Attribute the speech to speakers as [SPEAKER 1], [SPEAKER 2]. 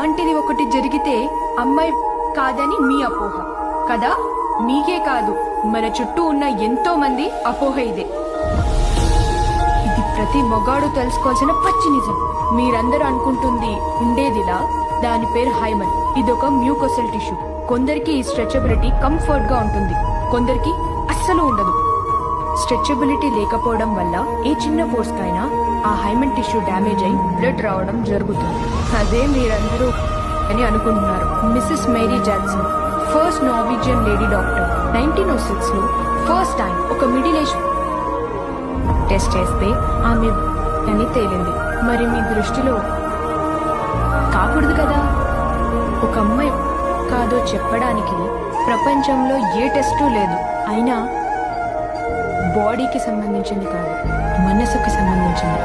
[SPEAKER 1] అలాంటిది ఒకటి జరిగితే అమ్మాయి కాదని మీ అపోహ కదా? మీకే కాదు, మన చుట్టూ ఉన్న ఎంతో మంది అపోహ ఇదే. ఇది ప్రతి మొగాడు తెలుసుకోవాల్సిన పచ్చి నిజం. మీరందరూ అనుకుంటుంది ఉండేదిలా. దాని పేరు హైమన్. ఇదొక మ్యూకోసెల్ టిష్యూ. కొందరికి ఈ స్ట్రెచబిలిటీ కంఫర్ట్ గా ఉంటుంది, కొందరికి అస్సలు ఉండదు. స్ట్రెచబిలిటీ లేకపోవడం వల్ల ఏ చిన్న ఫోర్స్ కైనా ఆ హైమన్ టిష్యూ డ్యామేజ్ అయి బ్లడ్ రావడం జరుగుతుంది. అదే మీరందరూ అని అనుకుంటున్నారు. Mrs Mary Jackson, first Norwegian lady doctor, 1906 లో ఫస్ట్ టైం ఒక మిడిల్ ఏజ్ టెస్ట్ చేస్తే ఆమె అని తేలింది. మరి మీ దృష్టిలో కాకూడదు కదా? ఒక అమ్మాయి కాదో చెప్పడానికి ప్రపంచంలో ఏ టెస్టు లేదు. అయినా బాడీకి సంబంధించింది కాదు, మనసుకు సంబంధించింది.